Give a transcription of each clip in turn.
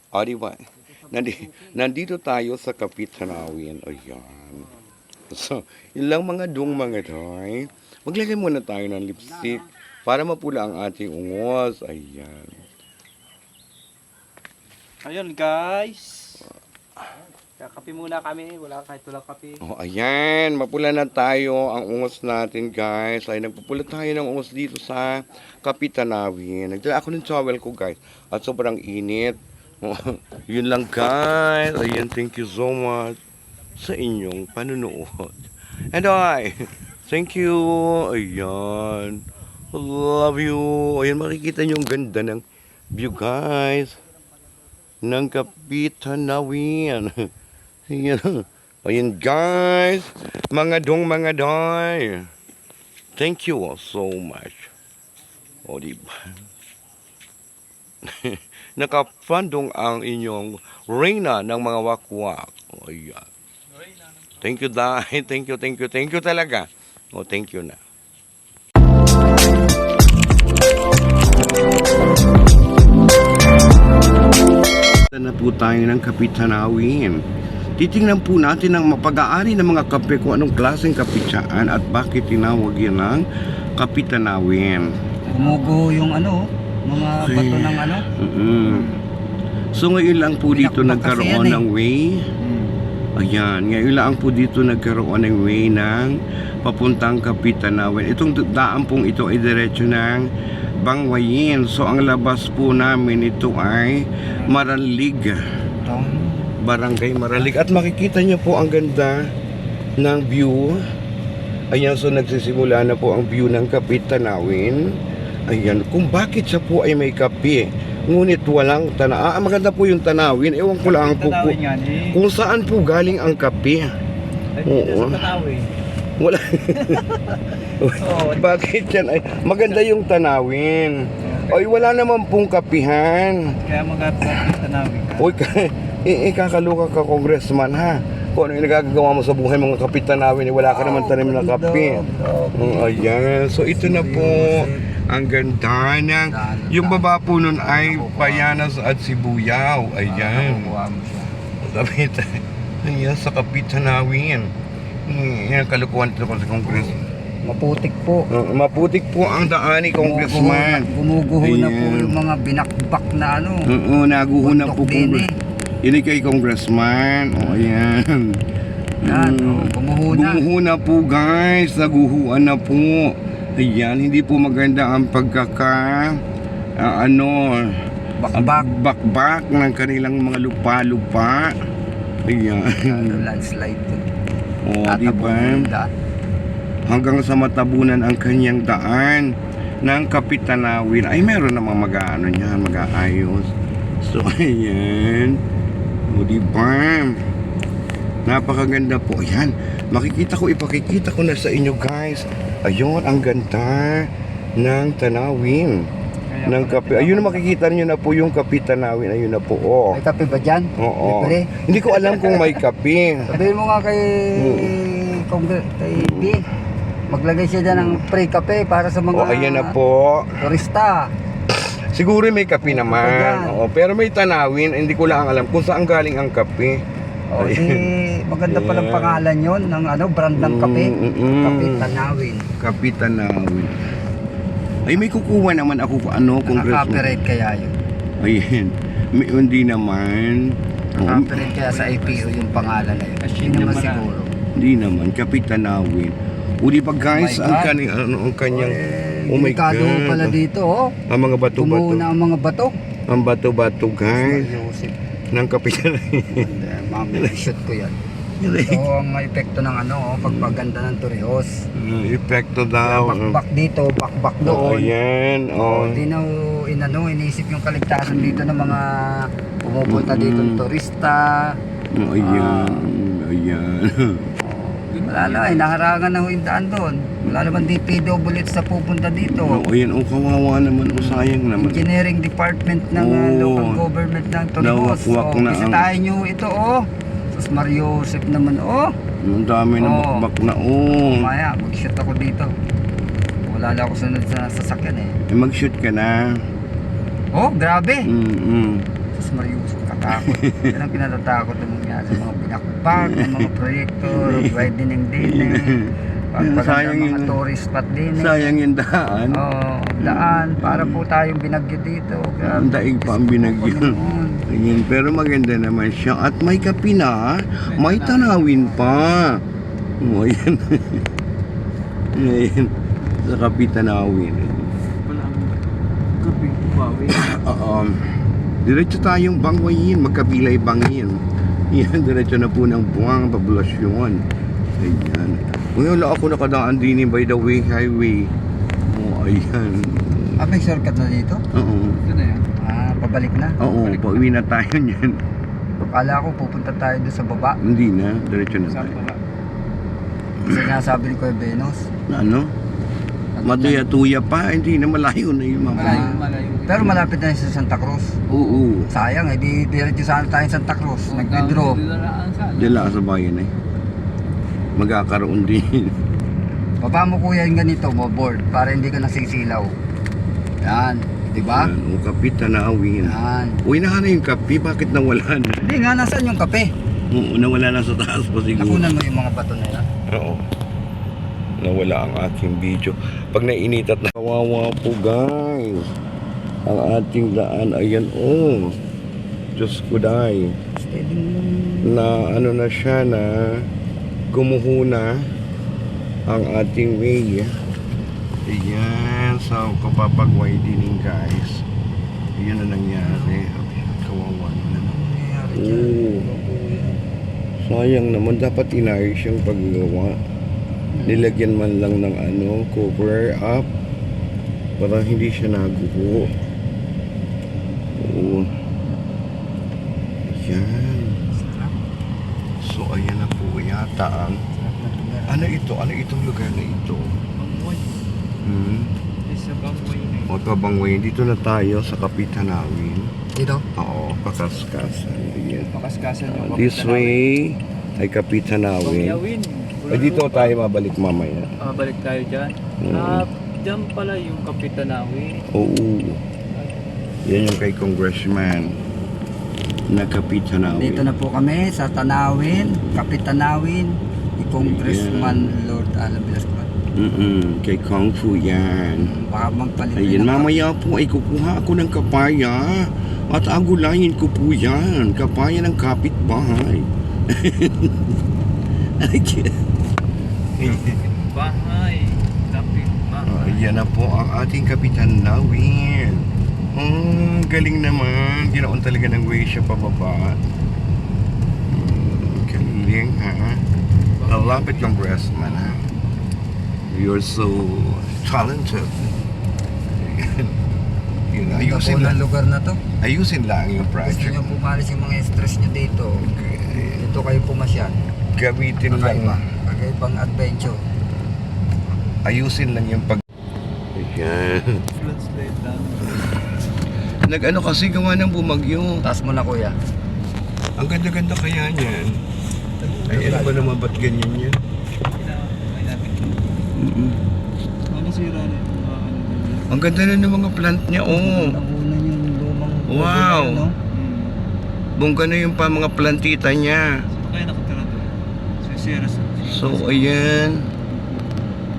O, di ba? Nandito tayo sa Kapitanawin. Ayan. So, ilang mga dong mga toy. Maglagay muna tayo ng lipstick para mapula ang ating ungos. Ayan. Ayun guys. Kakape muna kami. Wala kahit walang kape. Oh, ayan. Mapula na tayo ang ungos natin, guys. Ay, nagpupula tayo ng ungos dito sa Kapitanawin. Nagdala ako ng towel ko, guys. At sobrang init. Oh, yun lang, guys. Ayan, thank you so much sa inyong panunood. And thank you. Ayan. Love you. Ayan, makikita nyo ang ganda ng view, guys. Ng Kapitanawin. Ayan. Ayan, guys. Mga doy. Thank you all so much. O, diba? Nakapandong ang inyong reyna ng mga wakwak. O, ayan. Thank you, Dai. Thank you talaga. O, thank you na. Na po tayo ng Kapitanawin. Titingnan po natin ang mapag-aari ng mga kape kung anong klaseng kape siyaan at bakit tinawag yan ng Kapitanawin. Gumuguho yung mga bato ng So ngayon lang po dito Pinakbak kasi nagkaroon yan, ng way. Ayan, ngayon lang po dito nagkaroon ng way ng papuntang Kapitanawin. Itong daan pong ito ay diretso ng Bangwayin. So ang labas po namin ito ay Maranlig. Barangay Maralig. At makikita niyo po ang ganda ng view. Ayan, so nagsisimula na po ang view ng Kapitanawin. Ayan, kung bakit siya po ay may kape. Ngunit walang maganda po yung tanawin. Ewan ko lang po kung saan po galing ang kape. Oo. Wala. Bakit yan? Ay, maganda yung tanawin. Ay, wala naman pong kapihan. Kaya Tanawin ka. Uy, kakaloka ka, congressman, ha? Kung ano yung nagagawa mo sa buhay mga Kapitanawin, wala ka naman tanim na kape. Ayan. So, ito na po. Ang ganda ng... Yung baba po nun ay Payanas at Sibuyaw. Ayan. Sabi tayo. Ayan, sa Kapitanawin. Yan, kalukuhan ito sa Congress. Maputik po. Maputik po ang daan ni Congressman. Gumuguho na po yung mga binakbak na naguho na po. Yun ay kay Congressman. O, ayan. Gumuho na po, guys. Naguhuan na po. Ayan, hindi po maganda ang bakbak ng kanilang mga lupa-lupa. Ayan. Landslide. O, diba? Hanggang sa matabunan ang kanyang daan ng Kapitanawin. Ay, meron namang mag-aayos. So, ayan. O, diba? Napakaganda po. Ayan. Ipakikita ko na sa inyo, guys. Ayun, ang ganda ng tanawin ng kape. Ayun na, makikita niyo na po yung Kapitanawin. Ayun na po, oh. May kape ba dyan? Oo. Hindi ko alam kung may kape. Sabihin mo nga kay B, maglagay siya dyan ng free kape para sa mga Ayan na po. turista. Siguro may kape naman. Oo, pero may tanawin. Hindi ko lang alam kung saan galing ang kape. Maganda palang pangalan yon ng brand ng kape. Kapitanawin. Kapitanawin. Ay, may kukuha naman ako congressman. Naka-copyright kaya yun. Ayun. Hindi naman. Naka-copyright kaya sa IPO yung pangalan na yun. Hindi naman siguro. Hindi naman. Kapitanawin. Uli pa, guys, ang kanyang oh my God. Pala dito, Ang mga bato-bato. Tumuho na ang mga bato. Ang bato-bato, guys. Ng Kapitanawin. Shoot ko yan. So, ang epekto ng pagpaganda ng Torrijos. Epekto daw. Bakbak dito, bakbak doon. Ayan. Hindi na iniisip yung kaligtasan dito ng mga pumupunta dito ng turista. Ayan. Wala na, naharangan na yung daan doon. Wala naman DPWH sa pupunta dito. Ayan, kawawa naman. Sayang naman. Engineering Department ng local government ng Torrijos. Bisitahin nyo ito, Sus Mario Joseph naman, Ang dami na bakbak na, Maya, mag-shoot ako dito. Wala lang ako sunod sa sasakyan, mag-shoot ka na. Grabe. Mm-mm. Sus Mario Joseph. nakakatakot. Yan ang kinatatakot ng mga sa mga pinakbag, ng mga proyekto, road widening din. Sayang Mga yung- tourist spot din. Sayang yung daan. Oo, daan. Para po tayong binagyo dito. Ang daig pa ang binagyo. Panginoon. Ayan, pero maganda naman siya. At may kape na, may tanawin pa. Oh, ayan. Ayan. Sa kape tanawin. Wala ang kaping bawi. Diretso tayong bangwayin, magkabilay bangin. Yan, diretso na po ng buwang populasyon. Ayan. Ngayon lang ako nakadaan din by the way highway. Oh, ayan. May shortcut na dito? Oo. Ito na yan. Pabalik na. Oo, pauwi na tayo niyan. Akala ko pupunta tayo doon sa baba. Hindi na, diretso na Saan tayo. pa ba? Kasi nga sabi ni Kuya Venus. Na ano? Matuya-tuya pa, hindi na malayo na yung mga. Malayo. Pero malapit na yun sa Santa Cruz. Oo. Sayang, di diretso sana tayo sa Santa Cruz. Nag-withdraw. Dila sa bayan eh. Magkakaroon din. Baba mo kuya yung ganito, mo board, para hindi ka nasisilaw. Yan, di ba? O kape tanawin. Yan. Uy, na yung kape, bakit nawala na? Hindi nga, nasaan yung kape? Oo, nawala na sa taas pa siguro. Nakunan mo yung mga bato na yan. Oo. Nawala ang aking video. Pag nainit at kawawa po guys. Ang ating daan, ayan oh. Diyos ko day. Steady. Na ano na siya na gumuhuna ang ating way. Ayan, so kapapag widening guys. Ayan na nangyari. Kawawa na. Oo. Sayang naman, dapat inayos yung paggawa. Nilagyan man lang ng ano, cover up para hindi siya naguho. Oo. Ayan. So ayan na po yata ang ano ito? Ano itong lugar na ito? Bangway. Isa bangway na yun. O Bangway, dito na tayo sa Kapitanawin. Dito? Oo, Pakaskasan. Ayan. Pakaskasan yung This way ay Kapitanawin. Pamiyawin. Ay dito tayo mabalik mamaya. Balik tayo dyan. Mm. Dyan pala yung Kapitanawi. Oo. Yan yung kay Congressman na Kapitanawin. Dito na po kami sa Tanawin, Kapitanawin, ni Congressman Lord Alan Velasquez. Kay Kung Fu yan. Baka magpalit Ayan, na- mamaya po ay kukuha ako ng kapaya at agulayin ko po yan. Kapaya ng kapitbahay. Bahay. Kapitbahay. Ayan na po ang ating Kapitan Nawin. Galing naman. Ginaon talaga ng way siya pababa. Galing ha. Lapit Congressman ha. You're so talented. Yun, Ganda po ayusin ng lang. lugar na to. Ayusin lang yung Gusto project. nyo pumalis yung mga stress nyo dito. Dito kayo pumasyal. Gamitin Kakaiba. lang. Kakaibang adventure. Ayusin lang yung pag... Ayan. Translate lang. Nag-ano kasi gawa ng bumagyo. Taas mo na kuya. Ang ganda-ganda kaya niyan. Ay, ano ba naman ba't ganyan yan? Ano sira na yung mga ano nila? Ang ganda na ng mga plant niya, oh. Nauna yung lumang... Wow. ano? Bongga na yung pa mga plantita niya. Saan kaya nakatira doon? Sa Sierra. So, ayan.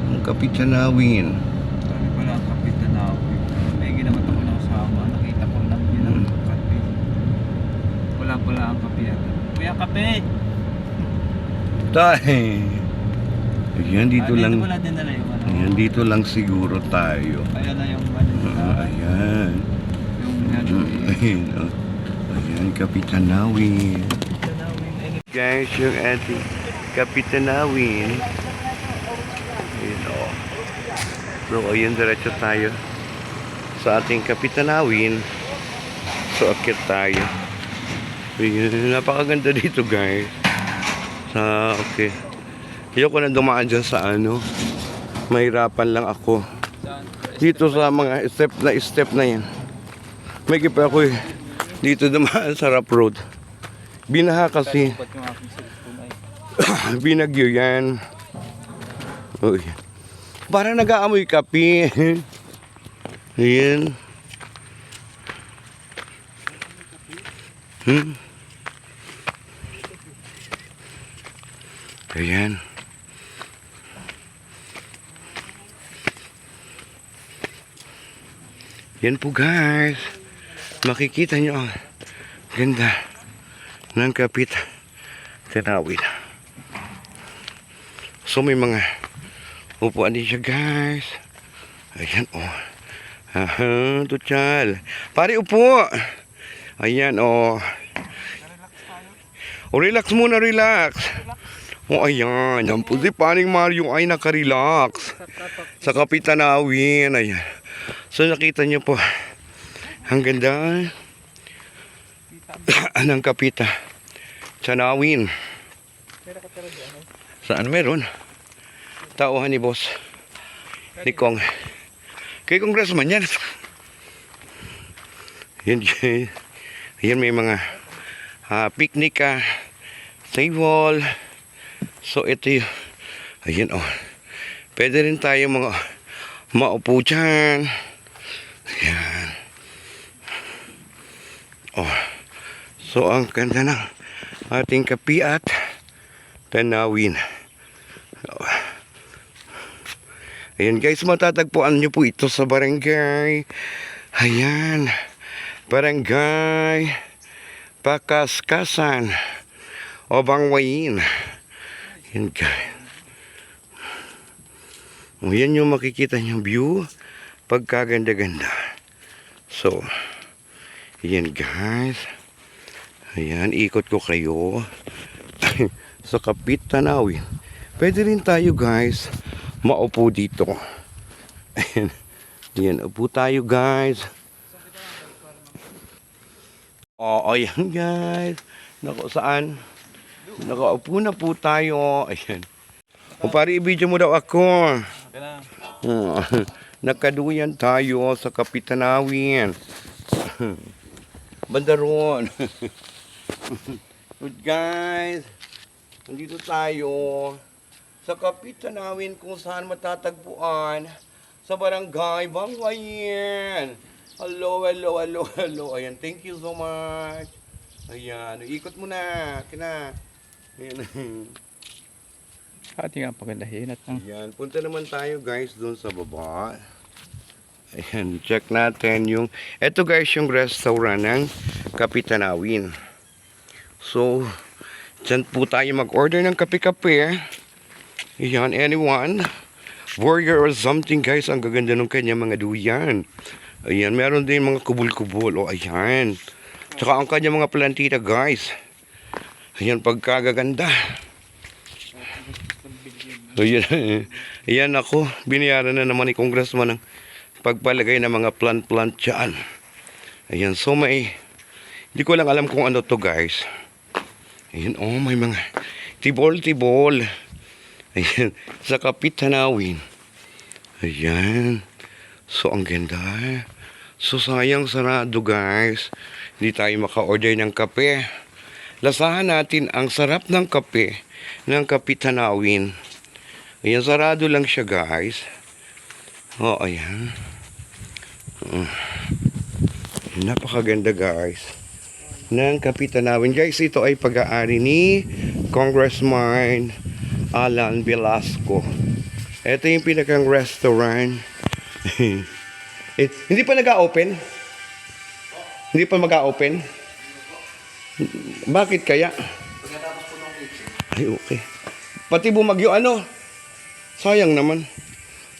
Ang Kapitanawin. Sabi pala ang Kapitanawi. May ginamat ako ng kasama. Nakita ko lang yun ang kape. Wala pala ang kape. Kuya, kape! Tay. Ayan, dito lang. Dito wala din na yung ano. Ayan, dito lang siguro tayo. Kaya na yung ano. Ayan. Yung ano. Ayan, oh. Ayan, Kapitanawin. Kapitanawi. Guys, yung ating Kapitanawin. Ayan, oh. So, ayun, diretso tayo sa ating Kapitanawin. So, akit tayo. Ayan, napakaganda dito, guys. Okay. Ayoko na dumaan dyan sa ano. Mahirapan lang ako. Dito sa mga step na yan. May kipa ako eh. Dito dumaan sa rough road. Binaha kasi. Ba't yung aking cellphone ay Binagyo yan. Uy. Para nag-aamoy kape. Ayan. Ayan. Yan po guys. Makikita nyo ang ganda ng kapit Tanawin. So may mga upuan din siya guys. Ayan oh. Aha, tutsal. Pare upo. Ayan oh. O relax muna, relax. O ayan. Yan po si Paring Mario ay nakarelax. Sa kapit Tanawin. Ayan. So nakita niyo po ang ganda ng kapita Tanawin. Saan meron? Tauhan ni boss ni Kong. Kay congressman yan. Yan, yan may mga picnic table. So ito yung ayan oh. Pwede rin tayo mga maupo dyan. Ayan. Oh. So ang ganda ng ating kapiat Tanawin. Oh. Ayan guys, matatagpuan nyo po ito sa barangay. Ayan. Barangay Pakaskasan o Bangwayin. Ayan guys. O, yan yung makikita nyo view pagkaganda-ganda. So, yan guys. Ayan, ikot ko kayo sa kapit Tanawin. Pwede rin tayo guys maupo dito. Ayan, yan, upo tayo guys. O, ayan guys. Naku, saan? Nakaupo na po tayo. Ayan. O pare, i-video mo daw ako. Nakaduyan tayo sa kapit Tanawin. Bandaron. Good guys. Nandito tayo sa kapit Tanawin kung saan matatagpuan sa barangay Bangwayin. Hello, hello, hello, hello. Ayan, thank you so much. Ayan, ikot mo na. Kina. Ayan. Ating ang pagandahin at ang Ayan, punta naman tayo guys doon sa baba. Ayan, check natin yung eto guys yung restaurant ng Kapit Tanawin. So, dyan po tayo mag-order ng kape-kape. Ayan, anyone burger or something guys, ang gaganda ng kanya mga duyan. Ayan, meron din mga kubul-kubul. O ayan, tsaka ang kanya mga plantita guys. Ayan, pagkagaganda. So, yan ako, binayaran na naman ni Congressman ng pagpalagay ng mga plant-plant dyan. Ayan, so may, hindi ko lang alam kung ano to guys. Ayan, oh, may mga tibol-tibol. Ayan, sa kapit Tanawin. Ayan, so ang ganda. So sayang sarado guys, hindi tayo maka-order ng kape. Lasahan natin ang sarap ng kape ng Kapit Tanawin. Ayan, sarado lang siya guys. Oh, ayan. Napakaganda guys ng Kapit Tanawin. Guys, ito ay pag-aari ni Congressman Alan Velasco. Ito yung pinakang restaurant. Hindi pa nag-open? Hindi pa mag-open? Bakit kaya? Ay, okay. Pati bumagyo ano? Sayang naman.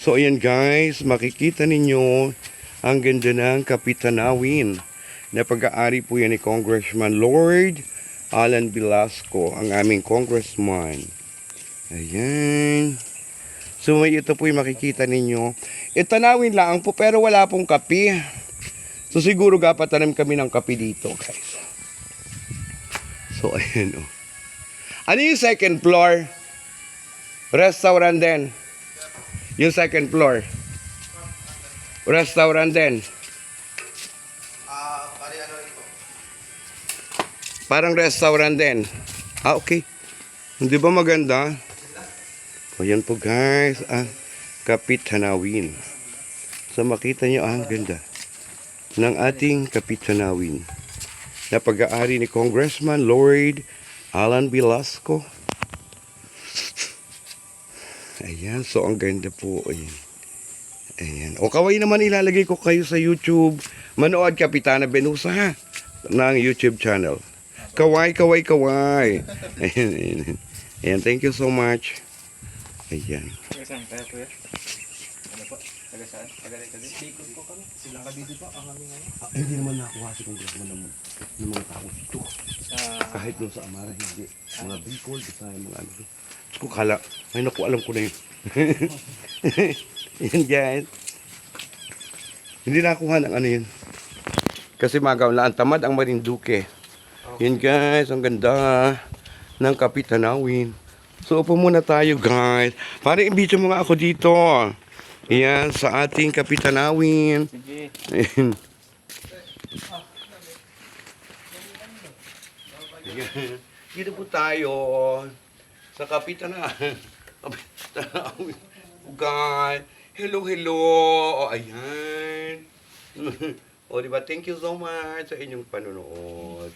So ayan guys, makikita ninyo ang ganda ng Kapit Tanawin na pag-aari po yan ni Congressman Lord Alan Velasco, ang aming congressman. Ayan. So ito po yung makikita ninyo. Tanawin lang po pero wala pong kape. So siguro gapatanim kami ng kape dito guys. So ayan o. Ano yung second floor? Restaurant din. Yung second floor. Restaurant din. Parang restaurant din. Okay. Hindi ba maganda? O yan po guys. Kapit Tanawin. So makita nyo ang ganda ng ating Kapit Tanawin. na pag-aari ni Congressman Lord Alan Velasco. Ayan, so ang ganda po. Ayan. Ayan. O kaway naman ilalagay ko kayo sa YouTube. Manood Kapitana Benusa ha, ng YouTube channel. Kaway, kaway, kaway. Ayan, ayan. Ayan, thank you so much. Ayan. Saan tayo kuya? Ano po? Taga saan? Taga rito din? Bicol po kami. Silang Cavite po ang aming ano. Hindi naman nakuha si Congressman ng mga tao dito. Kahit doon sa Amara, hindi. Mga Bicol, sa mga ano. Ko kala, ay naku, alam ko na yun. Yan guys. Hindi nakuha ng ano yun. Kasi magaw na ang tamad ang Marinduque. Yan guys, ang ganda ng Kapitanawin. So upo muna tayo guys. Para i-video mo nga ako dito. Yan, sa ating Kapitanawin. Sige. Ayan. Dito po tayo sa Kapitanawin. Guys, hello, hello. O, ayan. O, diba? Thank you so much sa inyong panonood.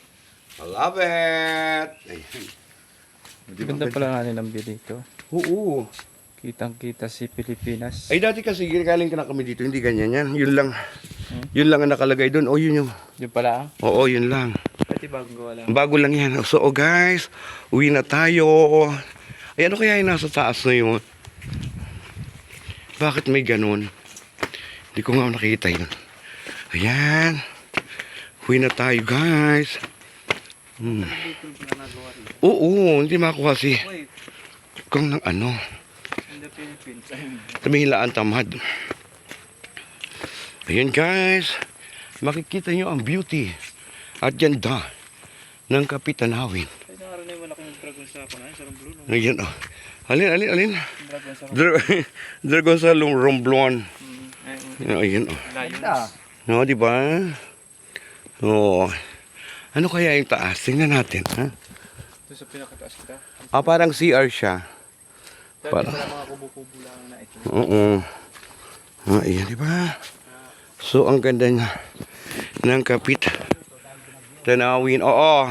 I love it. Ayan. Ganda pala nga nilang view dito. Oo. Kitang-kita si Pilipinas. Ay, dati kasi galing ka na kami dito. Hindi ganyan yan. Yun lang. Yun lang ang nakalagay doon. O, yun yung. Yung pala. Oo, yun lang. Pati bagong gawa lang. Bago lang yan. So, guys, uwi na tayo. Ay, ano kaya yung nasa taas na yun? Bakit may ganun? Hindi ko nga nakita yun. Ayan. Uwi na tayo, guys. Oo, hindi makuha si kung ng ano. In the Philippines. Tamihilaan tamad. Ayan, guys. Makikita nyo ang beauty at ganda ng Kapitanawin. Ay, nakaroon na yung malaking dragon sa ako na. Sa Romblon. Ayan, oh. Alin? Dragon sa Dragon sa Romblon. Ay, Ayan, oh. Lions. No, di ba? Oo. Ano kaya yung taas? Tingnan natin, ha? Ito sa pinakataas kita. Ah, parang CR siya. Dahil Para. pala mga kubo-kubo lang na ito. Oo. Ah, ayan, di ba? So, ang ganda niya ng Kapitanawin. Oo.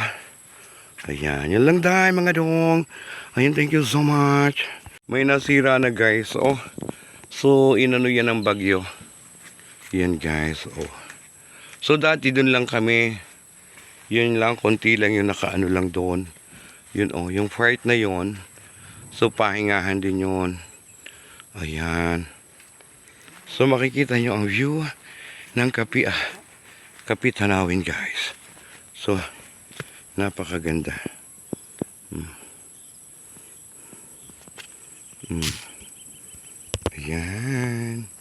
Ayan, yun lang dahil mga dong. Ayan, thank you so much. May nasira na guys, oh. So, inano yan ng bagyo. Yan guys, oh. So, dati dun lang kami. Yun lang, konti lang yung nakaano lang doon. Yun, oh, yung part na yun. So, pahingahan din yun. Ayan. So, makikita nyo ang view ng Kapitanawin, guys. So, napakaganda. Ayan.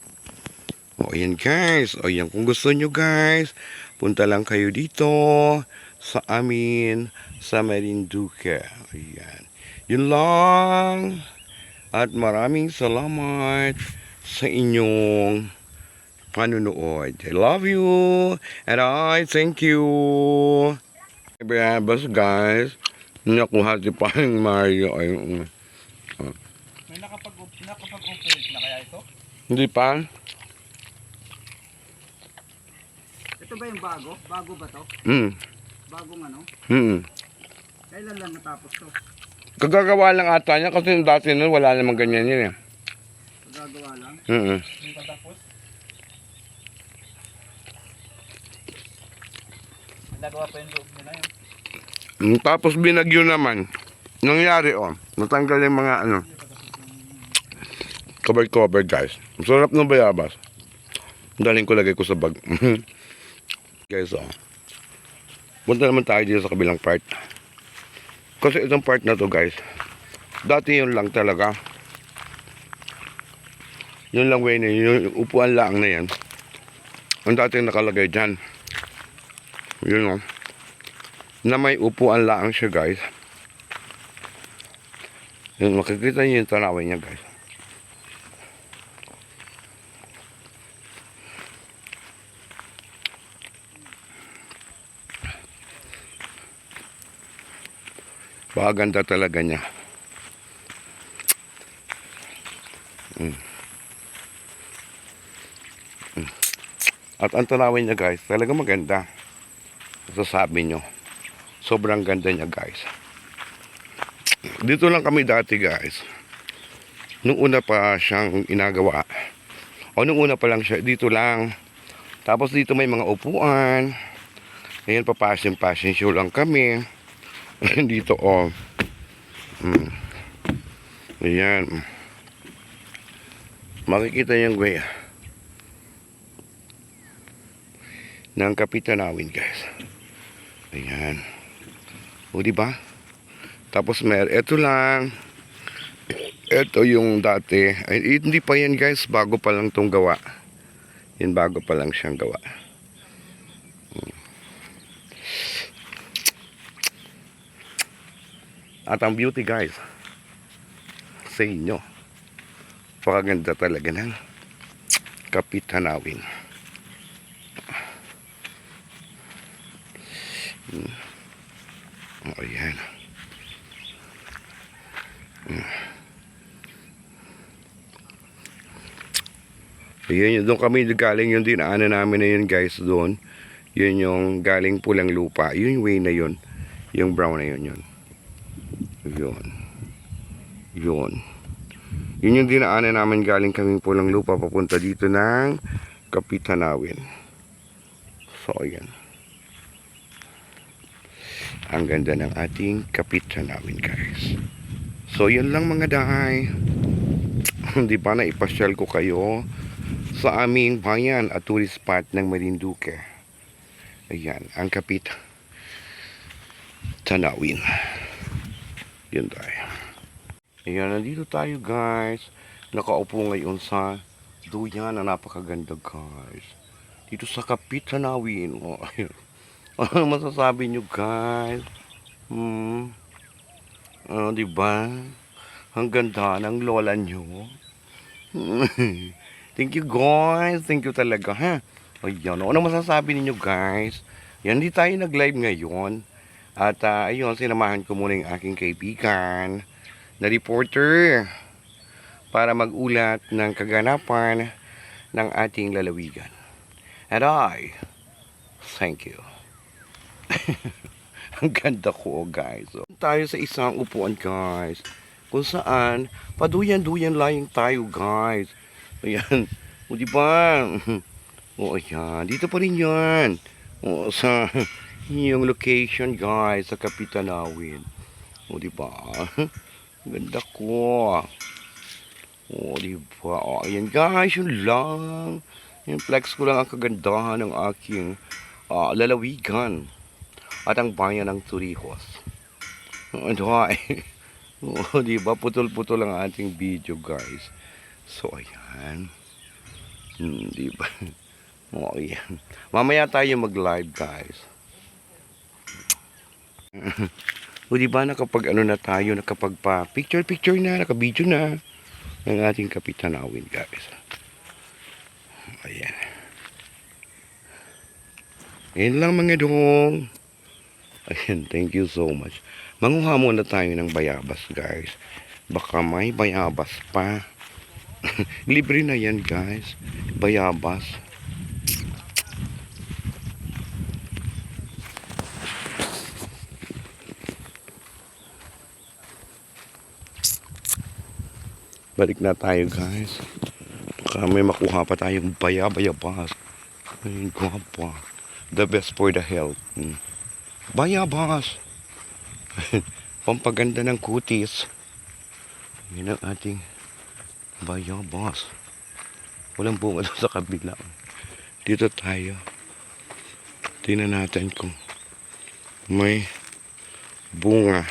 O, ayan, guys. O, ayan, kung gusto nyo, guys, punta lang kayo dito sa amin sa Marinduque. Ayan. Yun lang. At maraming salamat sa inyong panunood. I love you. And I thank you. Bas guys. Nakuha si Paring Mario. Ay, May nakapag-operate na kaya ito? hindi pa. Ito ba yung bago? Bago ba to? Bagong ano? Kailan lang natapos to? Kagagawa lang ata niya kasi dati nun wala namang ganyan yun eh. Gagawa lang? Hindi pa tapos? Nagawa pa yung loob nila yun. Tapos binagyo naman. Nangyari oh. Natanggal yung mga ano. Cover guys. Masarap ng bayabas. Daling ko lagay ko sa bag. Guys oh. Punta naman tayo dito sa kabilang part. Kasi itong part na to guys. Dati yun lang talaga. Yun lang way na yun. Yung upuan lang na yan. Ang dating nakalagay dyan. Yun oh. Na may upuan lang siya guys. Yun, makikita niyo yung tanawin niya guys. Paganda talaga niya. At ang tanawin niya guys, talaga maganda. Sasabi nyo. Sobrang ganda niya guys. Dito lang kami dati guys. Nung una pa siyang inagawa. O nung una pa lang siya, dito lang. Tapos dito may mga upuan. Ayan, papasin show lang kami. Dito Ayan. Makikita yung way ng Kapitanawin guys. Ayan. O diba? Tapos ito lang. Ito yung dati. Ay, hindi pa yan guys. Bago pa lang itong gawa. Yan, bago pa lang siyang gawa. At ang beauty guys, sa inyo, pakaganda talaga ng Kapitanawin. Ayan. Ayan, doon kami galing yung dinaanan namin na yun guys doon. Yun yung galing Pulang Lupa. Yun yung way na yun. Yung brown na yun. Yun. Yun yung dinaanan namin galing kaming Pulang Lupa papunta dito ng Kapitanawin. So ayan. Ang ganda ng ating Kapitanawin guys. So yun lang mga dahay. Hindi pa na ipasyal ko kayo sa aming bayan at tourist spot ng Marinduque. Ayan, ang Kapitanawin. Yun tayo. Ayan, nandito tayo guys. Nakaupo ngayon sa duyan na napakaganda guys. Dito sa Kapitanawin. Oh, ayun. Ano masasabi nyo guys? Diba? Ang ganda ng lola nyo. Thank you guys. Thank you talaga ha. Ayan. Ano masasabi ninyo guys? Yan, di tayo nag-live ngayon. At ayun, sinamahan ko muna yung aking kaibigan na reporter para mag-ulat ng kaganapan ng ating lalawigan. And I thank you. Ang ganda ko guys. So, tayo sa isang upuan guys. Kung saan, paduyan-duyan lang tayo guys. Ayan. O diba? O ayan. Dito pa rin yan. O sa yung location guys. Sa Kapitanawin. O diba? Ganda ko. O diba? O ayan guys. Yun lang. Yung flex ko lang ang kagandahan ng aking lalawigan. At ang bayan ng Torrijos. Ano ay? O diba? Putol-putol ang ating video guys. So ayan. Diba? O ayan. Mamaya tayo mag-live guys. O diba nakapag ano na tayo, nakapag pa picture na, naka-video na ng ating Kapitanawin guys. Ayan. Ayan lang mga dong. Ayan, thank you so much. Manguha muna tayo ng bayabas guys. Baka may bayabas pa. Libre na yan guys. Bayabas. Balik na tayo guys. Baka may makuha pa tayong bayabas. Ayun, guwapa. The best for the health. Bayabas. Pampaganda ng kutis. Yan ang ating bayabas. Walang bunga doon sa kabila. Dito tayo. Tingnan natin kung may bunga.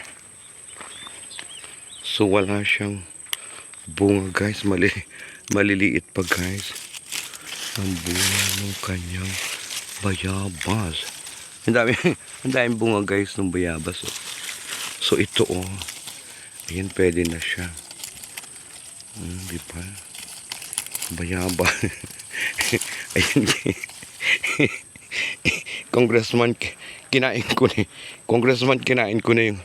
So wala siyang bunga guys. Maliliit pa guys. Ang bunga ng kanyang bayabas. Ang daming bunga guys ng bayabas. Oh. So ito ayan, pwede na siya. Diba? Bayabas. Ayan. Congressman, kinain ko na yung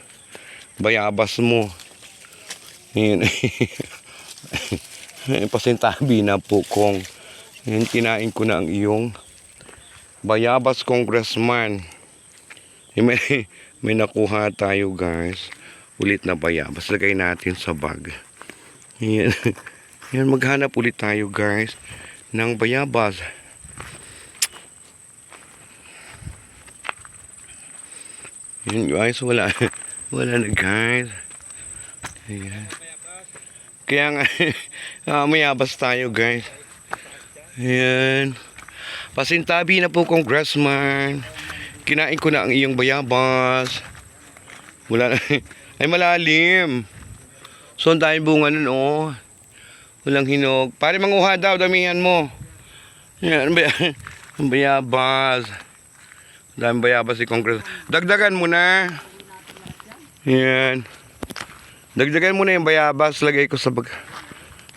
bayabas mo. Ayan. Pasintabi na po kung kinain ko na ang iyong bayabas, Congressman. May, may nakuha tayo guys. Ulit na bayabas. Lagay natin sa bag. Yan. Yan, maghanap ulit tayo guys ng bayabas. Yan guys, wala. Wala na guys. Ayan. Kaya nga, mayabas tayo guys. Ayan. Pasintabi na po, congressman. Kinain ko na ang iyong bayabas. Wala na. Ay, malalim. So, ang dahil bunga nun, oh. Walang hinog. Pare, manguha daw, damihan mo. Yan, ang bayabas. Daming bayabas si Congress. Dagdagan mo na. Yan. Dagdagan mo na yung bayabas. Lagay ko sa bag.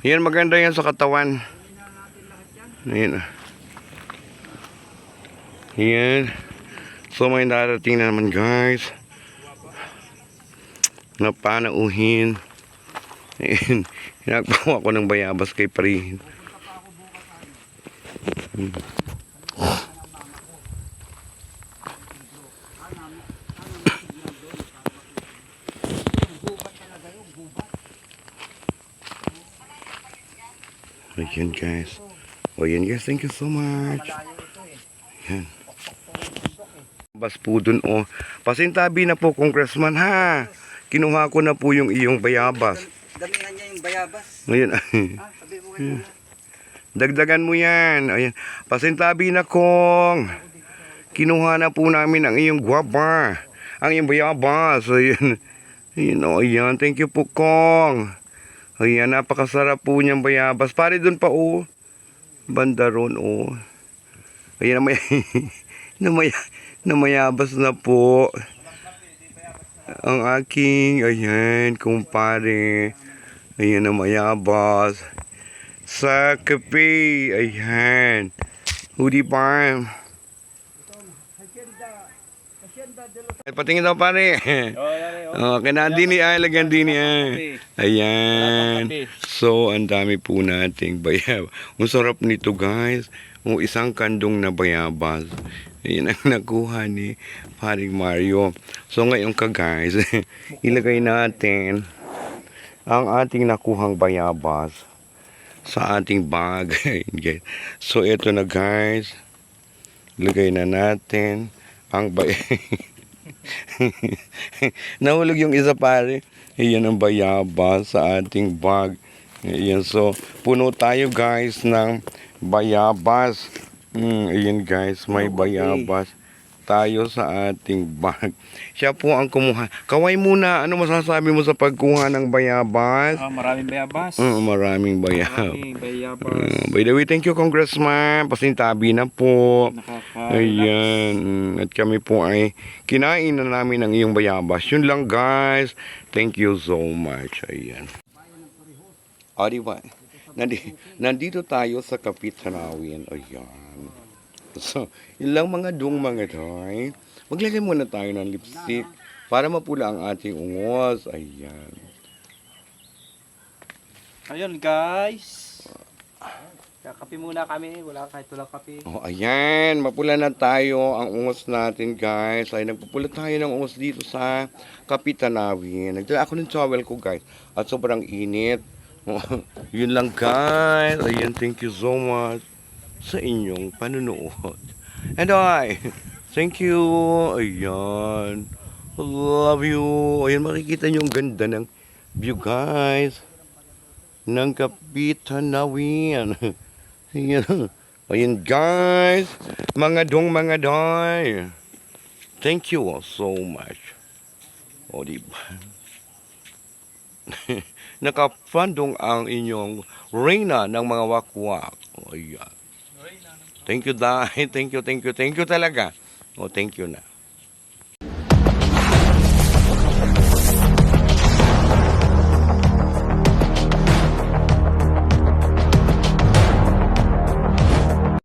Yan, maganda yan sa katawan. Yan. Yan. So, may darating na naman guys. Napanauhin. Yan. Hinagpawa ko ng bayabas kay Parihin. Ayan guys. O yan guys, thank you so much. Ayan. Bas po dun o. Pasintabi na po, congressman ha. Kinuha ko na po yung iyong bayabas. Damihan niya yung bayabas. Ayan. Sabi mo kayo. Dagdagan mo yan. Ayan. Pasintabi na kong. Kinuha na po namin ang iyong guwaba. Ang iyong bayabas. Ayan. Ayan o, ayan. Thank you po kong. Ayan, napakasarap po niyang bayabas. Pare dun pa o. Banda ron o. Ayan, namayabas na po. Ang aking, ayan, kumpare. Ayan, namayabas. Sa kape, ayan. Hudi pa. Ay, patingin daw pare. Oh, kanadini ay, lagyan din ay. Ayan. So, ang dami po nating bayabas. Ang sarap nito guys. O isang kandong na bayabas. Ayan ang nakuha ni Paring Mario. So, ngayon ka guys, ilagay natin ang ating nakuhang bayabas sa ating bag. So, ito na guys. Ilagay na natin ang nahulog yung isa pare. Ayan ang bayabas sa ating bag. Ayan, so puno tayo guys ng bayabas. Ayan guys, may bayabas tayo sa ating bag. Siya po ang kumuha. Kaway muna, ano masasabi mo sa pagkuha ng bayabas? Maraming bayabas. Maraming bayabas. Maraming bayabas. By the way, thank you congressman. Pasintabi na po. Nakaka-relax. Ayan. At kami po ay kinain na namin ang iyong bayabas. Yun lang guys. Thank you so much. Ayan. O diba? Nandito tayo sa Kapitanawin. Ayan. So, yun lang mga mga doy. Maglagay muna tayo ng lipstick para mapula ang ating ungos. Ayan. Ayun guys. Kakape muna kami. Wala kahit walang kape. Oh, ayan, mapula na tayo ang ungos natin, guys. Ay, nagpupula tayo ng ungos dito sa Kapitanawin. Nagdala ako ng towel ko, guys. At sobrang init. Oh, yun lang, guys. Ayan, thank you so much sa inyong panunood. And thank you. Ayan. Love you. Ayan, makikita nyo ang ganda ng view, guys. Ng Kapitanawin. Ayan. Ayan guys, mga doy. Thank you all so much. O diba? Nakapandong ang inyong reyna ng mga wakwak. O ayan. Thank you, Dai. Thank you talaga. O thank you na.